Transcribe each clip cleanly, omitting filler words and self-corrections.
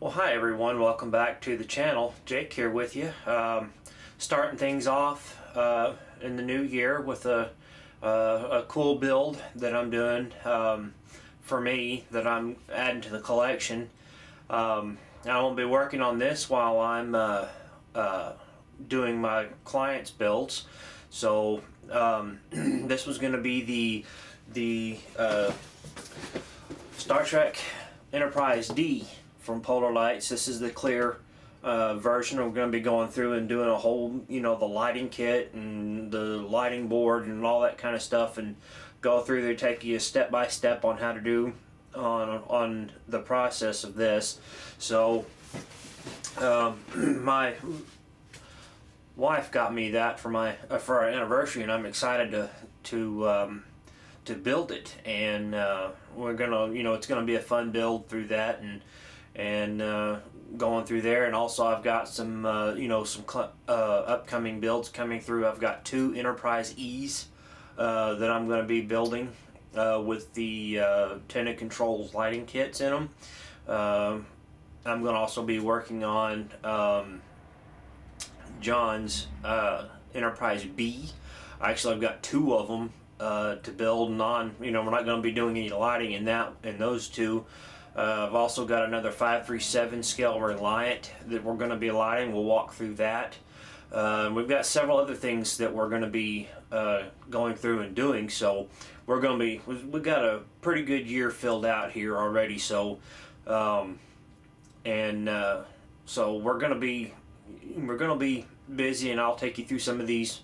Well, hi everyone, welcome back to the channel. Jake here with you. Starting things off in the new year with a cool build that I'm doing for me, that I'm adding to the collection. I will be working on this while I'm doing my clients' builds. So this was going to be the Star Trek Enterprise D from Polar Lights. This is the clear version. We're going to be going through and doing a whole, the lighting kit and the lighting board and all that kind of stuff, and go through there, take you step by step on how to do on the process of this. So my wife got me that for our anniversary, and I'm excited to build it, and we're gonna, it's gonna be a fun build through that, and going through there. And also I've got some upcoming builds coming through. I've got two Enterprise E's that I'm going to be building with the Tenant Controls lighting kits in them. I'm going to also be working on John's Enterprise B. Actually, I've got two of them to build, and we're not going to be doing any lighting in those two. I've also got another 537 scale Reliant that we're going to be lighting. We'll walk through that. We've got several other things that we're going to be going through and doing. So we've got a pretty good year filled out here already. So so we're going to be busy, and I'll take you through some of these.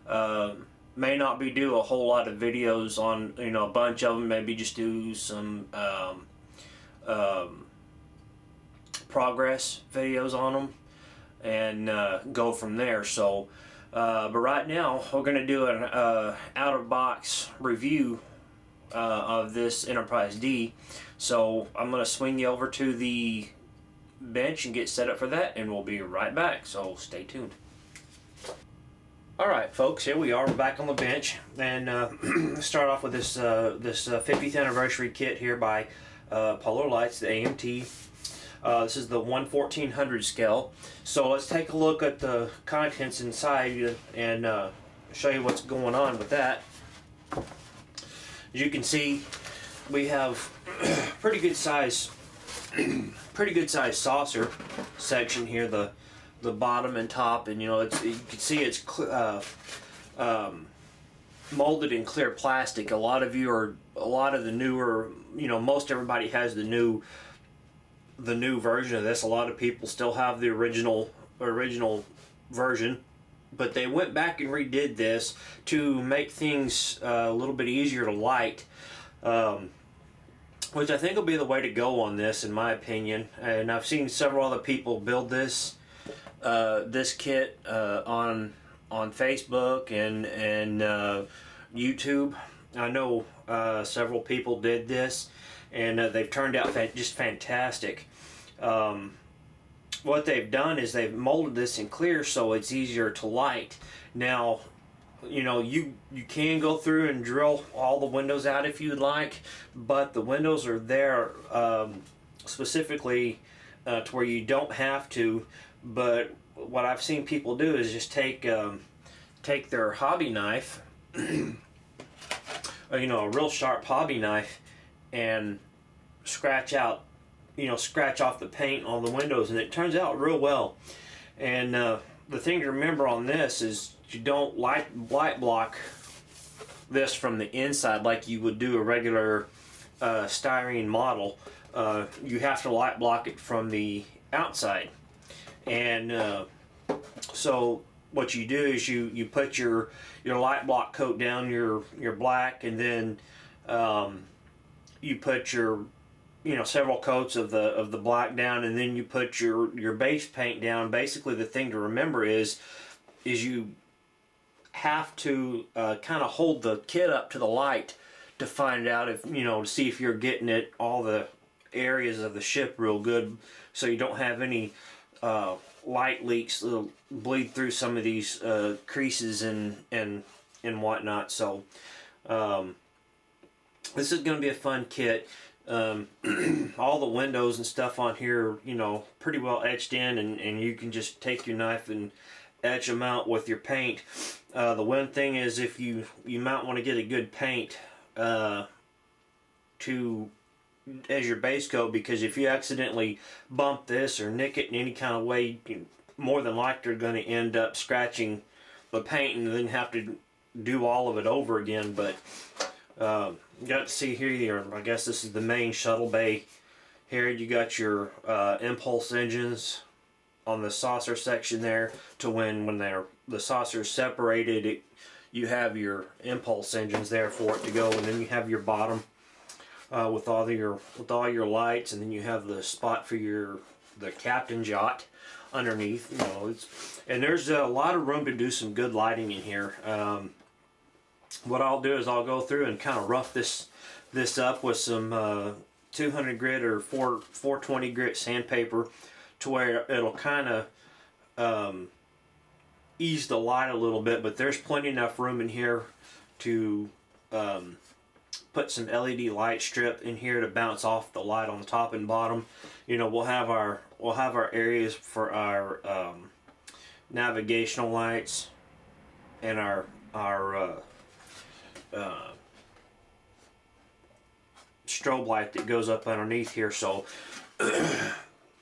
May not be do a whole lot of videos on a bunch of them. Maybe just do some progress videos on them, and go from there. So but right now we're going to do an out-of-box review of this Enterprise D. So I'm going to swing you over to the bench and get set up for that, and we'll be right back, so stay tuned. Alright folks, here we are, we're back on the bench, and let's start off with this 50th anniversary kit here by Polar Lights, the AMT. This is the 1/1400 scale. So let's take a look at the contents inside and show you what's going on with that. As you can see, we have pretty good size saucer section here. The bottom and top, and you can see it's molded in clear plastic. A lot of the newer, most everybody has the new version of this. A lot of people still have the original version, but they went back and redid this to make things a little bit easier to light, which I think will be the way to go on this, in my opinion. And I've seen several other people build this kit on Facebook and YouTube. I know several people did this, and they've turned out just fantastic. What they've done is they've molded this in clear so it's easier to light. Now, you can go through and drill all the windows out if you'd like, but the windows are there specifically to where you don't have to. But what I've seen people do is just take their hobby knife, a real sharp hobby knife, and scratch off the paint on the windows, and it turns out real well. And the thing to remember on this is you don't light block this from the inside like you would do a regular styrene model. You have to light block it from the outside. And so what you do is you put your light block coat down, your black, and then you put your several coats of the black down, and then you put your base paint down. Basically, the thing to remember is you have to kind of hold the kit up to the light to find out if to see if you're getting all the areas of the ship real good, so you don't have any light leaks that'll bleed through some of these creases and whatnot. So this is going to be a fun kit. all the windows and stuff on here, you know, pretty well etched in, and you can just take your knife and etch them out with your paint. The one thing is, if you might want to get a good paint as your base coat, because if you accidentally bump this or nick it in any kind of way, more than likely you're going to end up scratching the paint and then have to do all of it over again. But you got to see here, I guess this is the main shuttle bay. Here you got your impulse engines on the saucer section there, to when the saucer is separated, you have your impulse engines there for it to go, and then you have your bottom with all your lights, and then you have the spot for the captain's yacht underneath. You know, and there's a lot of room to do some good lighting in here. What I'll do is I'll go through and kind of rough this up with some 200 grit or 420 grit sandpaper, to where it'll kind of ease the light a little bit, but there's plenty enough room in here to put some LED light strip in here to bounce off the light on the top and bottom. You know, we'll have our areas for our navigational lights and our strobe light that goes up underneath here. So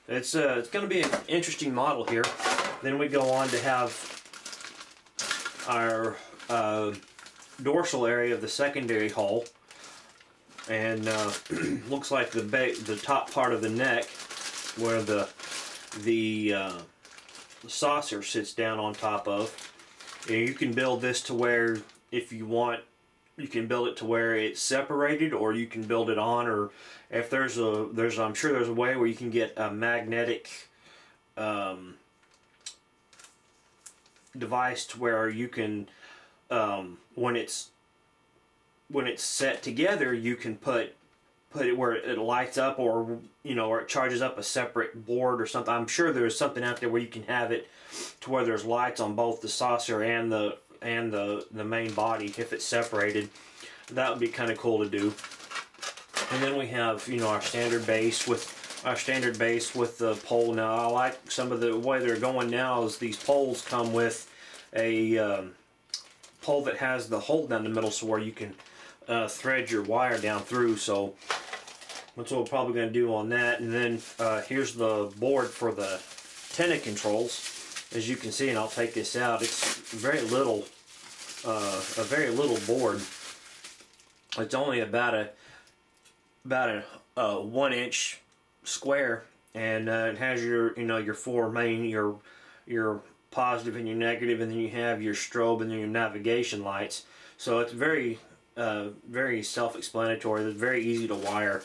it's going to be an interesting model here. Then we go on to have our dorsal area of the secondary hull, and looks like the top part of the neck, where the saucer sits down on top of. And you can build this to where, if you want, you can build it to where it's separated, or you can build it on, or if I'm sure there's a way where you can get a magnetic device to where you can, when it's set together, you can put it where it lights up, or or it charges up a separate board or something. I'm sure there's something out there where you can have it to where there's lights on both the saucer and the main body if it's separated. That would be kind of cool to do. And then we have our standard base with the pole. Now I like some of the way they're going now is these poles come with a pole that has the hole down the middle, so where you can thread your wire down through. So that's what we're probably going to do on that. And then here's the board for the antenna controls. As you can see, and I'll take this out, it's very little, a very little board. It's only about a 1 inch square, and it has your your four main, your positive and your negative, and then you have your strobe and then your navigation lights. So it's very very self-explanatory. It's very easy to wire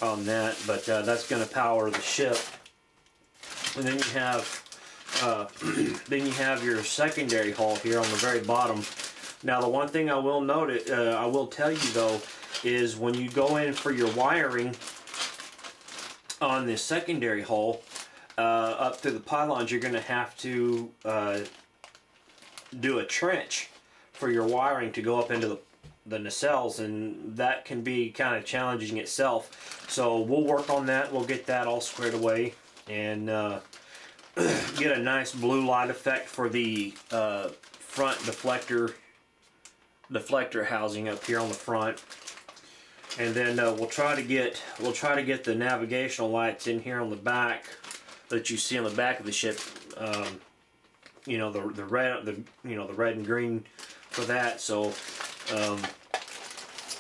on that, but that's going to power the ship. And then you have your secondary hull here on the very bottom. Now, the one thing I will note, I will tell you though, is when you go in for your wiring on this secondary hull up through the pylons, you're going to have to do a trench for your wiring to go up into the nacelles, and that can be kind of challenging itself. So we'll work on that. We'll get that all squared away and get a nice blue light effect for the front deflector housing up here on the front. And then we'll try to get the navigational lights in here on the back that you see on the back of the ship. The red and green for that. So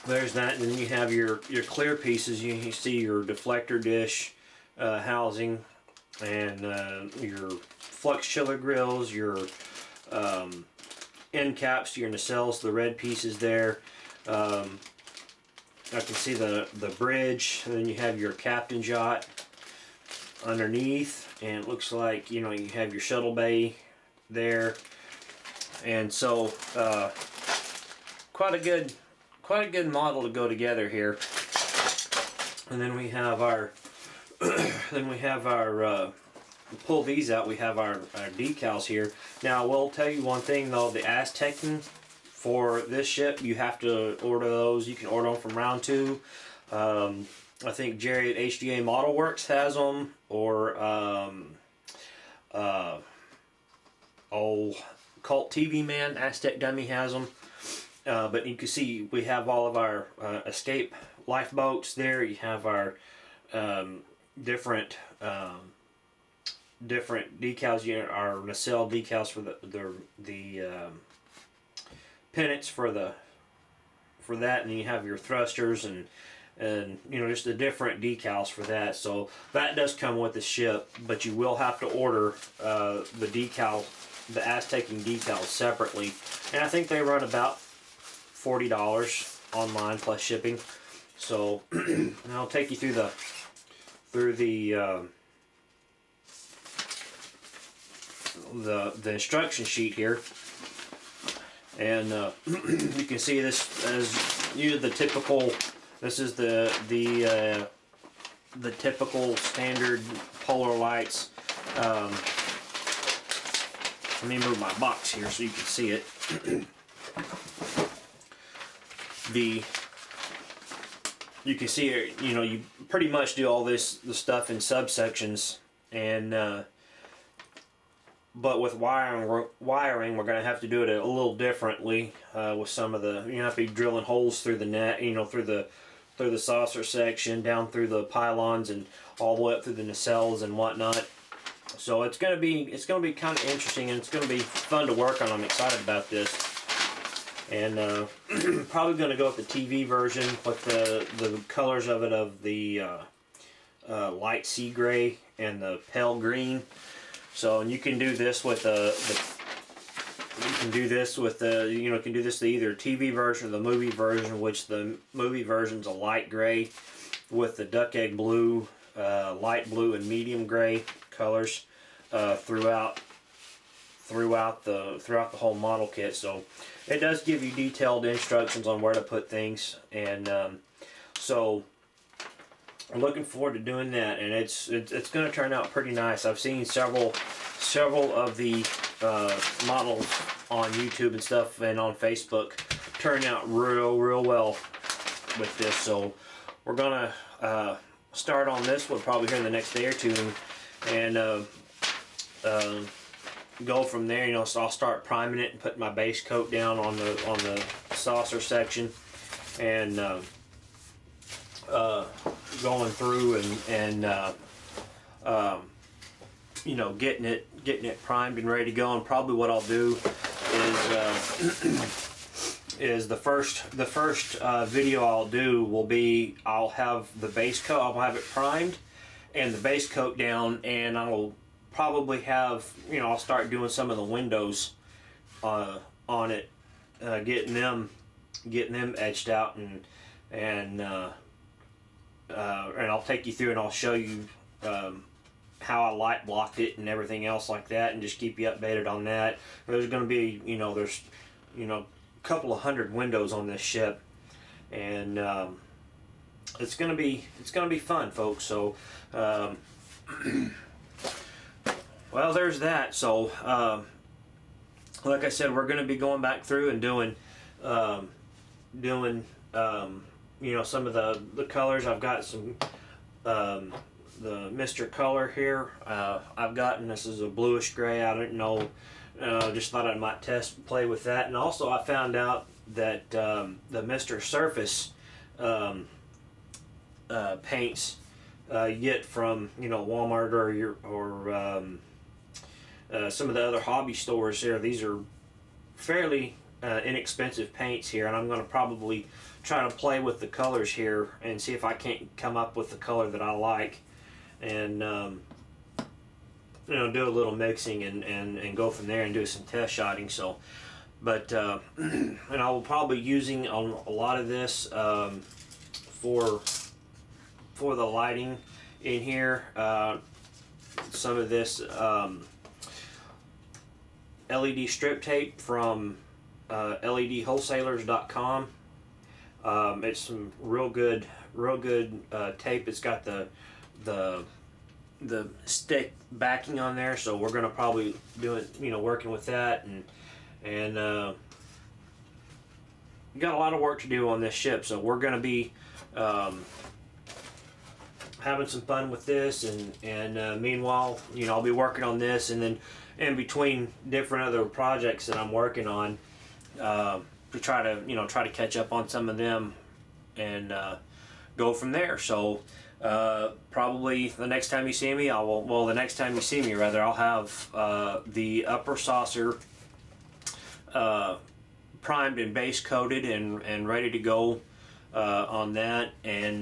there's that. And then you have your clear pieces. You see your deflector dish housing, and your flux chiller grills, your end caps to your nacelles, the red pieces there. I can see the bridge, and then you have your captain's yacht underneath, and it looks like you have your shuttle bay there. And so quite a good model to go together here. And then we have our pull these out, we have our decals here. Now I will tell you one thing though, the Aztecing for this ship, you have to order those. You can order them from Round 2. I think Jerry at HDA Modelworks has them, or Cult TV Man, Aztec Dummy has them. But you can see we have all of our escape lifeboats there. You have our different decals. Our nacelle decals for the pennants for that, and you have your thrusters and just the different decals for that. So that does come with the ship, but you will have to order the Aztec-ing decals separately, and I think they run about $40 online plus shipping. So I'll take you through the instruction sheet here, and you can see this as the typical. This is the typical standard polar lights. Let me move my box here so you can see it. You can see it. You pretty much do all the stuff in subsections, and but with wiring, we're going to have to do it a little differently with some of the. You have to be drilling holes through the net, through the saucer section, down through the pylons, and all the way up through the nacelles and whatnot. So it's going to be kind of interesting, and it's going to be fun to work on. I'm excited about this, and probably going to go with the TV version with the colors of it, of the light sea gray and the pale green. So, and you can do this with you can do this either TV version or the movie version, which the movie version's a light gray with the duck egg blue, light blue, and medium gray colors throughout the whole model kit. So it does give you detailed instructions on where to put things, and so I'm looking forward to doing that, and it's going to turn out pretty nice. I've seen several of the models on YouTube and stuff, and on Facebook, turn out real well with this. So we're gonna start on this one probably here in the next day or two, and go from there. So I'll start priming it and putting my base coat down on the saucer section, and going through and getting it primed and ready to go. And probably what I'll do is the first video I'll do will be, I'll have the base coat, I'll have it primed and the base coat down, and I'll probably have, I'll start doing some of the windows on it, getting them etched out, and I'll take you through and I'll show you how I light blocked it and everything else like that, and just keep you updated on that. There's going to be, there's a couple of hundred windows on this ship, and it's going to be fun, folks. So well, there's that. So like I said, we're going to be going back through and doing some of the colors. I've got some the Mr. Color here. I've gotten, this is a bluish gray. I don't know, just thought I might play with that. And also I found out that the Mr. Surface paints you get from Walmart or some of the other hobby stores here. These are fairly inexpensive paints here, and I'm going to probably try to play with the colors here and see if I can't come up with the color that I like, and do a little mixing and go from there and do some test shotting. So, but and I will probably be using a lot of this for the lighting in here. Some of this LED strip tape from LEDwholesalers.com. It's some real good tape. It's got the stick backing on there, so we're gonna probably do it, working with that, and got a lot of work to do on this ship. So we're gonna be having some fun with this, and meanwhile, you know, I'll be working on this, and then in between different other projects that I'm working on, to try to, you know, try to catch up on some of them and go from there. So probably the next time you see me, the next time you see me rather, I'll have the upper saucer primed and base coated and ready to go on that, and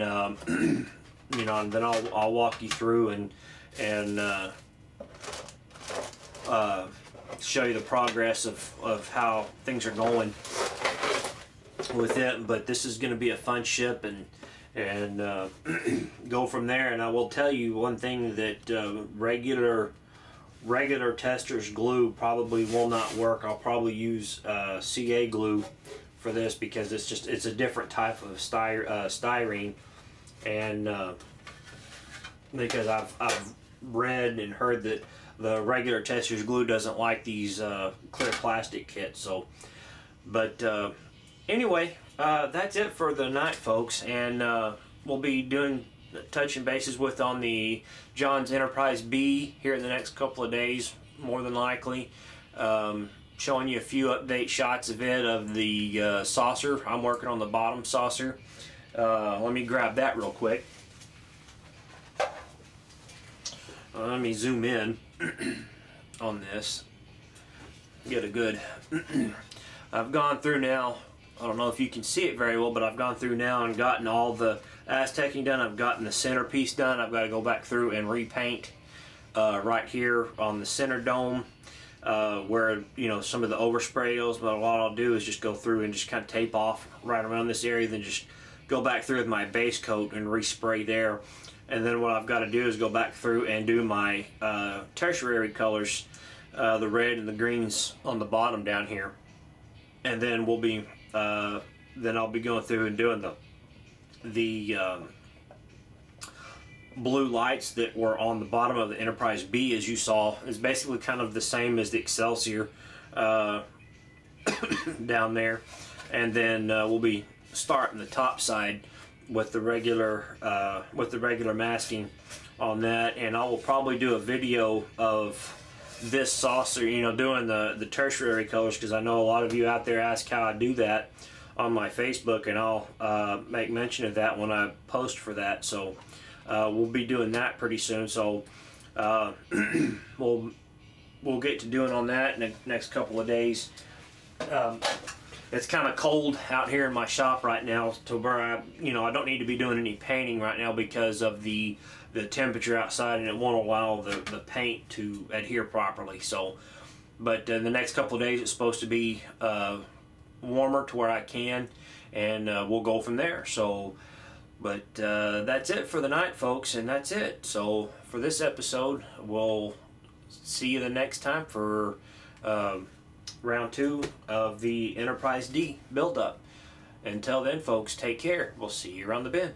you know, and then I'll walk you through and show you the progress of how things are going with it. But this is going to be a fun ship, and go from there. And I will tell you one thing, that regular tester's glue probably will not work. I'll probably use CA glue for this, because it's a different type of styrene, and because I've read and heard that the regular tester's glue doesn't like these clear plastic kits. So, but anyway, that's it for the night, folks, and we'll be doing touching bases on the John's Enterprise B here in the next couple of days, more than likely. Showing you a few update shots of it, of the saucer. I'm working on the bottom saucer. Let me grab that real quick. Let me zoom in on this. Get a good... I've gone through now, I don't know if you can see it very well, but I've gone through now and gotten all the Aztecing done. I've gotten the centerpiece done. I've got to go back through and repaint right here on the center dome, where, you know, some of the overspray goes. But what I'll do is just go through and just kind of tape off right around this area, then just go back through with my base coat and respray there. And then what I've got to do is go back through and do my tertiary colors, the red and the greens on the bottom down here. And then we'll be then I'll be going through and doing the blue lights that were on the bottom of the Enterprise B, as you saw, is basically kind of the same as the Excelsior down there. And then we'll be starting the top side with the regular masking on that. And I will probably do a video of this saucer, you know, doing the tertiary colors, because I know a lot of you out there ask how I do that on my Facebook, and I'll make mention of that when I post for that. So we'll be doing that pretty soon. So we'll get to doing on that in the next couple of days. It's kind of cold out here in my shop right now, to where I don't need to be doing any painting right now because of the temperature outside, and it won't allow the paint to adhere properly. So, but in the next couple of days, it's supposed to be warmer to where I can, and we'll go from there. So, but that's it for the night, folks, and that's it. So for this episode, we'll see you the next time for round 2 of the Enterprise D build-up. Until then, folks, take care. We'll see you around the bend.